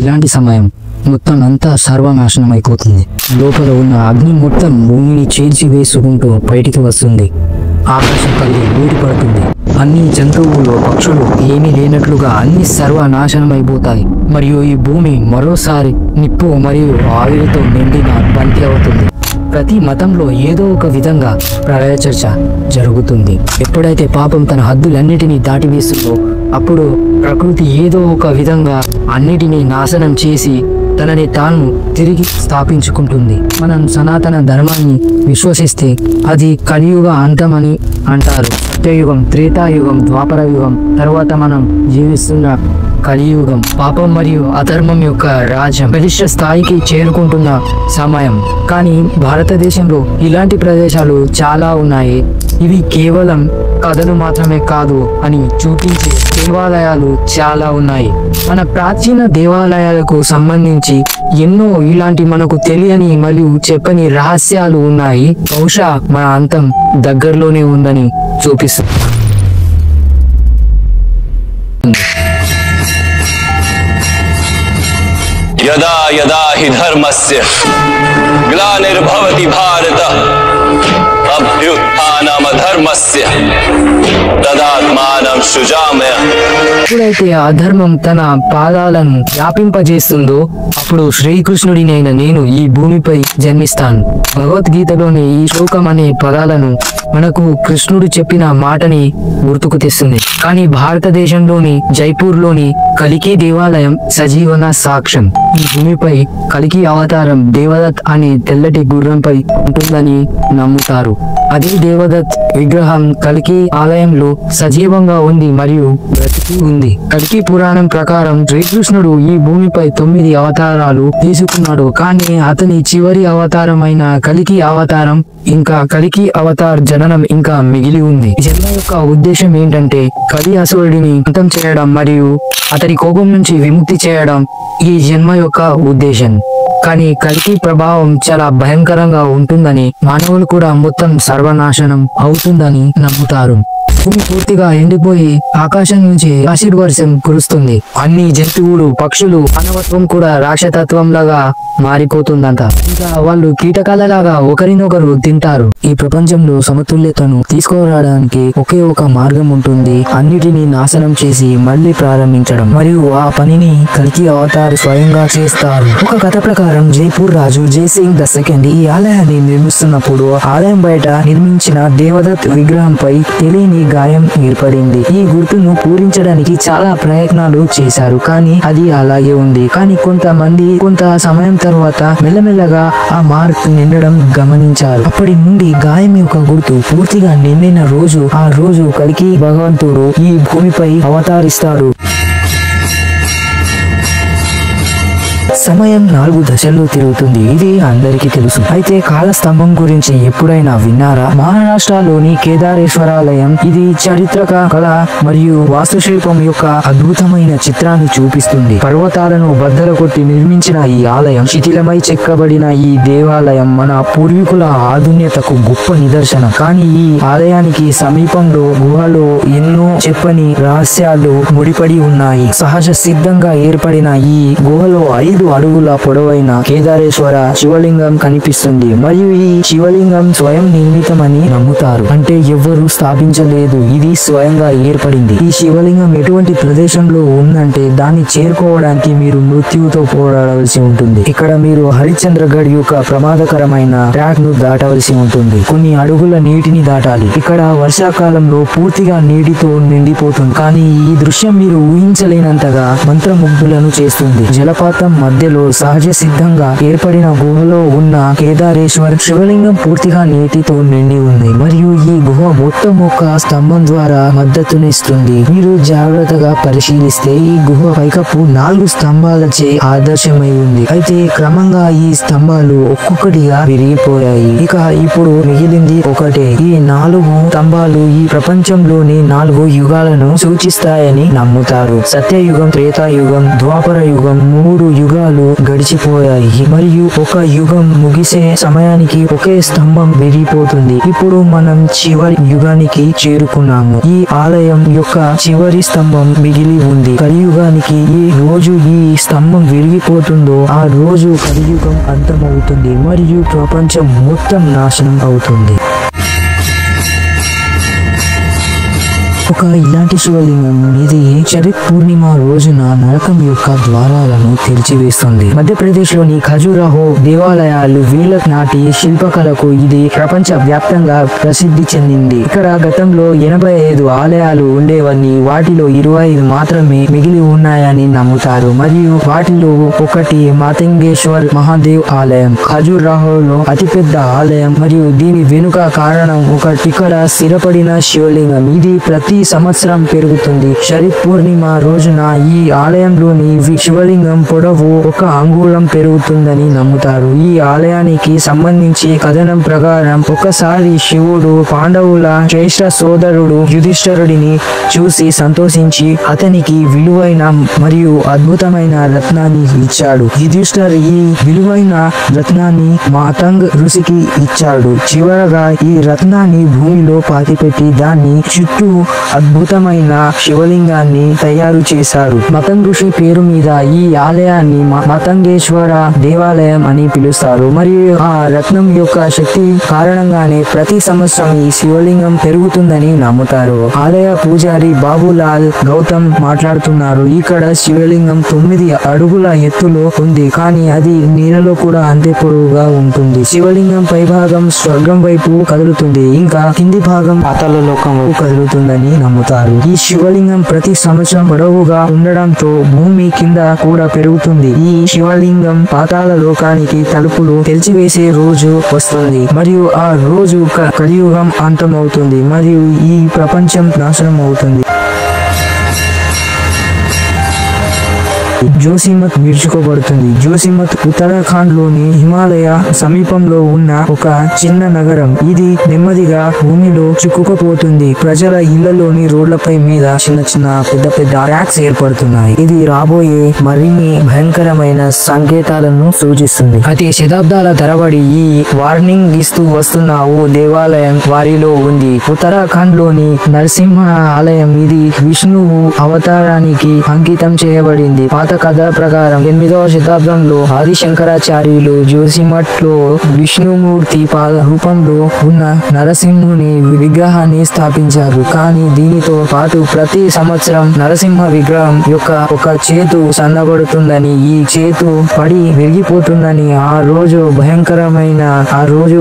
ఇలాంటి సమయం మొత్తం అంతా సర్వనాశనం అయిపోతుంది. లోపల ఉన్న అగ్ని మొత్తం భూమిని చీల్చి వేసుకుంటూ బయటికి వస్తుంది. ఆకాశం కలిగి బూడి పడుతుంది. అన్ని జంతువులు పక్షులు ఏమీ లేనట్లుగా అన్ని సర్వనాశనం అయిపోతాయి. మరియు ఈ భూమి మరోసారి నిప్పు మరియు ఆవిరితో నిండిన బంతి అవుతుంది. ప్రతి మతంలో ఏదో ఒక విధంగా ప్రళయ చర్చ జరుగుతుంది. ఎప్పుడైతే పాపం తన హద్దులన్నిటినీ దాటివేస్తుందో అప్పుడు ప్రకృతి ఏదో ఒక విధంగా అన్నిటినీ నాశనం చేసి తనని తాను తిరిగి స్థాపించుకుంటుంది. మనం సనాతన ధర్మాన్ని విశ్వసిస్తే అది కలియుగ అంతమని అంటారు. సత్యయుగం, త్రేతాయుగం, ద్వాపర యుగం తర్వాత మనం జీవిస్తున్న కలియుగం పాపం మరియు అధర్మం యొక్క రాజ్యం బలిష్ట స్థాయికి చేరుకుంటున్న సమయం. కానీ భారతదేశంలో ఇలాంటి ప్రదేశాలు చాలా ఉన్నాయి. ఇవి కేవలం కథలు మాత్రమే కాదు అని చూపించే దేవాలయాలు చాలా ఉన్నాయి. మన ప్రాచీన దేవాలయాలకు సంబంధించి ఎన్నో ఇలాంటి మనకు తెలియని మరియు చెప్పని రహస్యాలు ఉన్నాయి. బహుశా మన అంతం దగ్గరలోనే ఉందని చూపిస్తుంది. యదా యదా హి ధర్మస్య గ్లానిర్భవతి భారత అభ్యుత్థానమధర్మస్య తదాత్మానం సృజామ్యహం. ఎప్పుడైతే అధర్మం తన పాదాలను వ్యాపింపజేస్తుందో అప్పుడు శ్రీకృష్ణుడినైన నేను ఈ భూమిపై జన్మిస్తాను. భగవద్గీతలోని ఈ శ్లోకం అనే పదాలను మనకు కృష్ణుడు చెప్పిన మాటని గుర్తుకు తెస్తుంది. కానీ భారతదేశంలోని జైపూర్లోని కలికి దేవాలయం సజీవన సాక్ష్యం. ఈ భూమిపై కలికి అవతారం దేవదత్ అనే తెల్లటి గుర్రంపై ఉంటుందని నమ్ముతారు. అదే దేవదత్ విగ్రహం కలికి ఆలయంలో సజీవంగా ఉంది మరియు బ్రతికి ఉంది. కలికి పురాణం ప్రకారం శ్రీకృష్ణుడు ఈ భూమిపై 9 అవతారాలు తీసుకున్నాడు. కానీ అతని చివరి అవతారమైన కలికి అవతారం ఇంకా కలికి అవతార్ జననం ఇంకా మిగిలి ఉంది. జన్మ యొక్క ఉద్దేశం ఏంటంటే కలి అసురుడిని అంతం చేయడం మరియు అతని కోపం నుంచి విముక్తి చేయడం ఈ జన్మ యొక్క ఉద్దేశం. కానీ కలికి ప్రభావం చాలా భయంకరంగా ఉంటుందని మానవులు కూడా మొత్తం సర్వనాశనం అవుతుందని నమ్ముతారు. భూమి పూర్తిగా ఎండిపోయి ఆకాశం నుంచి యాసిడ్ వర్షం కురుస్తుంది. అన్ని జంతువులు పక్షులు మానవత్వం కూడా రాక్షసత్వం లాగా మారిపోతుందంట. ఇంకా వాళ్ళు కీటకాలలాగా ఒకరినొకరు తింటారు. ఈ ప్రపంచంలో సమతుల్యతను తీసుకురావడానికి ఒకే ఒక మార్గం ఉంటుంది. అన్నిటినీ నాశనం చేసి మళ్ళీ ప్రారంభించడం. మరియు ఆ పనిని కలికి అవతార్ స్వయంగా చేస్తారు. ఒక కథ ప్రకారం జైపూర్ రాజు జైసింగ్ II ఈ ఆలయాన్ని నిర్మిస్తున్నప్పుడు ఆలయం బయట నిర్మించిన దేవదత్ విగ్రహంపై తెలియని గాయం ఏర్పడింది. ఈ గుర్తును పూరించడానికి చాలా ప్రయత్నాలు చేశారు. కానీ అది అలాగే ఉంది. కానీ కొంత సమయం తర్వాత మెల్లమెల్లగా ఆ మార్క్ నిండడం గమనించారు. అప్పటి నుండి గాయం యొక్క గుర్తు పూర్తిగా నిండిన రోజు ఆ రోజు కలికి భగవంతుడు ఈ భూమిపై అవతరిస్తాడు. సమయం 4 దశల్లో తిరుగుతుంది. ఇది అందరికీ తెలుసు. అయితే కాలస్తంభం గురించి ఎప్పుడైనా విన్నారా? మహారాష్ట్రలోని కేదారేశ్వరాలయం ఇది చారిత్రక కళ మరియు వాస్తుశిల్పం యొక్క అద్భుతమైన చిత్రాన్ని చూపిస్తుంది. పర్వతాలను బద్దలు కొట్టి నిర్మించిన ఈ ఆలయం, శిథిలమై చెక్కబడిన ఈ దేవాలయం మన పూర్వీకుల ఆధున్యతకు గొప్ప నిదర్శనం. కానీ ఈ ఆలయానికి సమీపంలో గుహలో ఎన్నో చెప్పని రహస్యాలు ముడిపడి ఉన్నాయి. సహజ సిద్ధంగా ఏర్పడిన ఈ గుహలో 5 అడుగుల పొడవైన కేదారేశ్వర శివలింగం కనిపిస్తుంది. మరియు ఈ శివలింగం స్వయం నిర్మితమని నమ్ముతారు. అంటే ఎవ్వరూ స్థాపించలేదు, ఇది స్వయంగా ఏర్పడింది. ఈ శివలింగం ఎటువంటి ప్రదేశంలో ఉందంటే దాన్ని చేరుకోవడానికి మీరు మృత్యువుతో పోరాడవలసి ఉంటుంది. ఇక్కడ మీరు హరిశ్చంద్రగఢ్ యొక్క ప్రమాదకరమైన ట్రాక్ ను దాటవలసి ఉంటుంది. కొన్ని అడుగుల నీటిని దాటాలి. ఇక్కడ వర్షాకాలంలో పూర్తిగా నీటితో నిండిపోతుంది. కానీ ఈ దృశ్యం మీరు ఊహించలేనంతగా మంత్రముగ్ధులను చేస్తుంది. జలపాతం మధ్యలో సహజ సిద్ధంగా ఏర్పడిన గుహలో ఉన్న కేదారేశ్వర్ శివలింగం పూర్తిగా నీటితో నిండి ఉంది. మరియు ఈ గుహ మొత్తం ఒక స్తంభం ద్వారా మద్దతునిస్తుంది. మీరు జాగ్రత్తగా పరిశీలిస్తే ఈ గుహ పైకప్పు 4 స్తంభాలచే ఆదర్శమై ఉంది. అయితే క్రమంగా ఈ స్తంభాలు ఒక్కొక్కటిగా విరిగిపోయాయి. ఇక ఇప్పుడు మిగిలింది ఒకటే. ఈ 4 స్తంభాలు ఈ ప్రపంచంలోని 4 యుగాలను సూచిస్తాయని నమ్ముతారు. సత్యయుగం, త్రేతాయుగం, ద్వాపర యుగం 3 యుగాలు యుగాలు గడిచిపోయాయి మరియు ఒక యుగం ముగిసే సమయానికి ఒకే స్తంభం విరిగిపోతుంది. ఇప్పుడు మనం చివరి యుగానికి చేరుకున్నాము. ఈ ఆలయం యొక్క చివరి స్తంభం మిగిలి ఉంది. కలియుగానికి ఈ రోజు ఈ స్తంభం విరిగిపోతుందో ఆ రోజు కలియుగం అంతమవుతుంది మరియు ప్రపంచం మొత్తం నాశనం అవుతుంది. ఒక ఇలాంటి శివలింగం ఇది శరత్ పూర్ణిమ రోజున నరకం యొక్క ద్వారాలను తెరిచివేస్తుంది. మధ్యప్రదేశ్ లోని ఖజురాహో దేవాలయాలు వేల నాటి శిల్పకళకు ఇది ప్రపంచ వ్యాప్తంగా ప్రసిద్ధి చెందింది. ఇక్కడ గతంలో 85 ఆలయాలు ఉండేవని వాటిలో 25 మాత్రమే మిగిలి ఉన్నాయని నమ్ముతారు మరియు వాటిలో ఒకటి మాతంగేశ్వర్ మహాదేవ్ ఆలయం. ఖజురాహోలో అతిపెద్ద ఆలయం మరియు దీని వెనుక కారణం ఇక్కడ స్థిరపడిన శివలింగం. ఇది ప్రతి సంవత్సరం పెరుగుతుంది. శరత్ పూర్ణిమ రోజున ఈ ఆలయంలోని శివలింగం పొడవు 1 అంగుళం పెరుగుతుందని నమ్ముతారు. ఈ ఆలయానికి సంబంధించి కథనం ప్రకారం ఒకసారి శివుడు పాండవుల శ్రేష్ఠ సోదరుడు యుధిష్ఠిరుడిని చూసి సంతోషించి అతనికి విలువైన మరియు అద్భుతమైన రత్నాన్ని ఇచ్చాడు. యుధిష్ఠిర్ ఈ విలువైన రత్నాన్ని మాతంగ్ ఋషికి ఇచ్చాడు. చివరగా ఈ రత్నాన్ని భూమిలో పాతిపెట్టి దాన్ని చుట్టూ అద్భుతమైన శివలింగాన్ని తయారు చేశారు. మతంగ్ ఋషి పేరు మీద ఈ ఆలయాన్ని మతంగేశ్వర దేవాలయం అని పిలుస్తారు మరియు ఆ రత్నం యొక్క శక్తి కారణంగానే ప్రతి సంవత్సరం ఈ శివలింగం పెరుగుతుందని నమ్ముతారు. ఆలయ పూజారి బాబులాల్ గౌతమ్ మాట్లాడుతున్నారు. ఇక్కడ శివలింగం 9 అడుగుల ఎత్తులో ఉంది కానీ అది నీళ్ళలో కూడా అంతే పొడవుగా ఉంటుంది. శివలింగం పై భాగం స్వర్గం వైపు కదులుతుంది ఇంకా కింది భాగం పాతాళ లోకం వైపు కదులుతుందని నమ్ముతారు. ఈ శివలింగం ప్రతి సంవత్సరం పొడవుగా ఉండడంతో భూమి కింద కూడా పెరుగుతుంది. ఈ శివలింగం పాతాళ లోకానికి తలుపులు తెరిచివేసే రోజు వస్తుంది మరియు ఆ రోజు కలియుగం అంతమవుతుంది మరియు ఈ ప్రపంచం నాశనం అవుతుంది. జోసిమత్ విడుచుకోబడుతుంది. జోసిమత్ ఉత్తరాఖండ్ లోని హిమాలయ సమీపంలో ఉన్న ఒక చిన్న నగరం. ఇది నెమ్మదిగా భూమిలో చిక్కుకుపోతుంది. ప్రజల ఇళ్లలోని రోడ్లపై మీద చిన్న పెద్ద ట్రాక్స్ ఏర్పడుతున్నాయి. ఇది రాబోయే మరిన్ని భయంకరమైన సంకేతాలను సూచిస్తుంది. అయితే శతాబ్దాల తరబడి ఈ వార్నింగ్ ఇస్తూ వస్తున్న ఓ దేవాలయం వారిలో ఉంది. ఉత్తరాఖండ్ లోని నరసింహ ఆలయం. ఇది విష్ణువు అవతారానికి అంకితం చేయబడింది. పాత కథ ప్రకారం 8వ శతాబ్దంలో ఆదిశంకరాచార్యులు జోసిమఠ్ లో విష్ణుమూర్తి రూపంలో ఉన్న నరసింహుని విగ్రహాన్ని స్థాపించారు. కానీ దీనితో పాటు ప్రతి సంవత్సరం నరసింహ విగ్రహం యొక్క ఒక చేతు సన్నబడుతుందని ఈ చేతు పడి విరిగిపోతుందని ఆ రోజు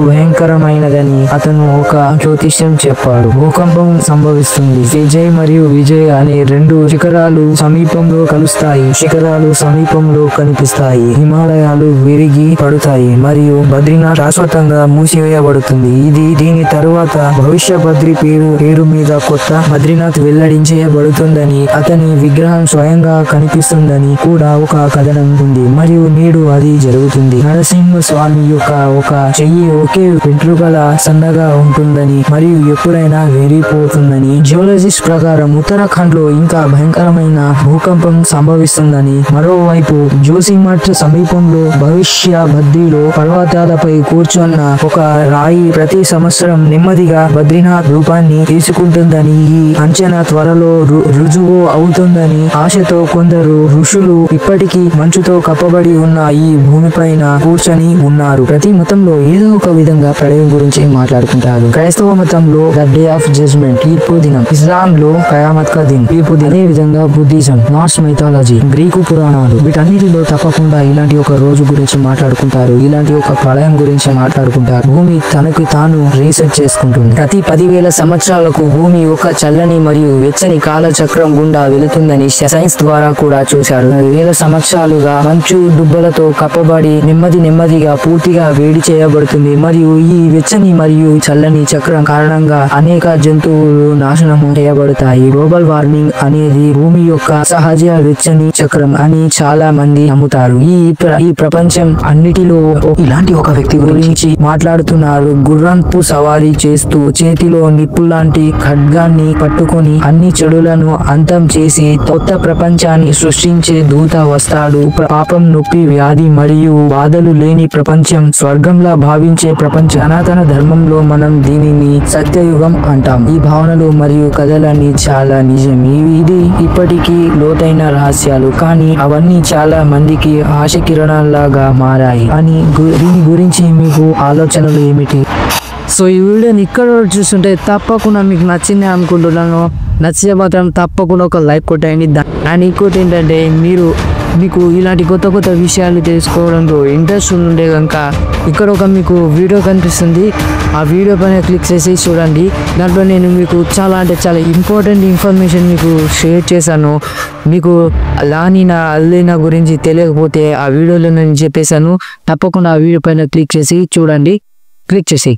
భయంకరమైనదని అతను ఒక జ్యోతిష్యం చెప్పాడు. భూకంపం సంభవిస్తుంది. విజయ్ మరియు విజయ్ అనే 2 శిఖరాలు సమీపంలో కలుస్తాయి. శిఖరాలు సమీపంలో కనిపిస్తాయి. హిమాలయాలు విరిగి పడుతాయి మరియు బద్రీనాథ్ శాశ్వతంగా మూసివేయబడుతుంది. దీని తరువాత భవిష్య బద్రి పేరు మీద కొత్త బద్రీనాథ్ వెల్లడించబడుతుందని అతని విగ్రహం స్వయంగా కనిపిస్తుందని కూడా ఒక కథనం ఉంది మరియు నేడు అది జరుగుతుంది. నరసింహ స్వామి యొక్క ఒక చెయ్యి ఒకే వెంట్రుకల సన్నగా ఉంటుందని మరియు ఎప్పుడైనా విరిగిపోతుందని జియోలజిస్ట్ ప్రకారం ఉత్తరాఖండ్ లో ఇంకా భయంకరమైన భూకంపం సంభవిస్తుందని. మరోవైపు జోసిమఠ్ సమీపంలో భవిష్య బద్రీలో పర్వతాలపై కూర్చున్న ఒక రాయి ప్రతి సంవత్సరం నెమ్మదిగా బద్రీనాథ్ రూపాన్ని తీసుకుంటుందని ఈ అంచనా త్వరలో రుజువు అవుతుందని ఆశతో కొందరు ఋషులు ఇప్పటికీ మంచుతో కప్పబడి ఉన్న ఈ భూమిపైన కూర్చొని ఉన్నారు. ప్రతి మతంలో ఏదో ఒక విధంగా ప్రళయం గురించి మాట్లాడుకుంటారు. క్రైస్తవ మతంలో ద డే ఆఫ్ జడ్జ్మెంట్ తీర్పు దినం, ఇస్లాం లో ఖయామత్ కా దిన్ తీర్పు దినం, అదే విధంగా బుద్ధిజం, నార్స్ మైథాలజీ, గ్రీకు పురాణాలు వీటన్నిటిలో తప్పకుండా ఇలాంటి ఒక రోజు గురించి మాట్లాడుకుంటారు. ఇలాంటి ఒక ప్రళయం గురించి మాట్లాడుకుంటారు. భూమి తనకు తాను రీసెట్ చేసుకుంటుంది. ప్రతి 10,000 సంవత్సరాలకు భూమి ఒక చల్లని మరియు వెచ్చని కాల చక్రం గుండా వెళుతుందని సైన్స్ ద్వారా కూడా చూశారు. 1000 సంవత్సరాలుగా మంచు దుబ్బలతో కప్పబడి నెమ్మదిగా పూర్తిగా వేడి చేయబడుతుంది మరియు ఈ వెచ్చని మరియు చల్లని చక్రం కారణంగా అనేక జంతువులు నాశనం చేయబడతాయి. గ్లోబల్ వార్మింగ్ అనేది భూమి యొక్క సహజ వెచ్చని చక్రం. అవసరం అని చాలా మంది నమ్ముతారు. ఈ ప్రపంచం అన్నిటిలో ఇలాంటి ఒక వ్యక్తి గురించి మాట్లాడుతున్నారు. గుర్రంపు సవారీ చేస్తూ చేతిలో నిప్పులాంటి ఖడ్గాన్ని పట్టుకొని అన్ని చెడులను అంతం చేసి కొత్త ప్రపంచాన్ని సృష్టించే దూత వస్తాడు. పాపం, నొప్పి, వ్యాధి మరియు బాధలు లేని ప్రపంచం, స్వర్గంలా భావించే ప్రపంచం. సనాతన ధర్మంలో మనం దీనిని సత్యయుగం అంటాం. ఈ భావనలు మరియు కథలన్నీ చాలా నిజం. ఇది ఇప్పటికీ లోతైన రహస్యాలు, కానీ అవన్నీ చాలా మందికి ఆశ కిరణాల్లాగా మారాయి. అని దీని గురించి మీకు ఆలోచనలు ఏమిటి? సో ఈ వీడియోని ఇక్కడ చూస్తుంటే తప్పకుండా మీకు నచ్చింది అనుకుంటున్నాను. నచ్చితే మాత్రం తప్పకుండా ఒక లైక్ కొట్టండి. అండ్ ఇంకోటి ఏంటంటే మీకు ఇలాంటి కొత్త కొత్త విషయాలు తెలుసుకోవడంలో ఇంట్రెస్ట్ ఉండే కనుక ఇక్కడ ఒక మీకు వీడియో కనిపిస్తుంది. ఆ వీడియో పైన క్లిక్ చేసి చూడండి. దాంట్లో నేను మీకు చాలా ఇంపార్టెంట్ ఇన్ఫర్మేషన్ మీకు షేర్ చేశాను. మీకు లానినా అల్లీనా గురించి తెలియకపోతే ఆ వీడియోలో నేను చెప్పేశాను. తప్పకుండా ఆ వీడియో పైన క్లిక్ చేసి చూడండి. క్లిక్ చేసి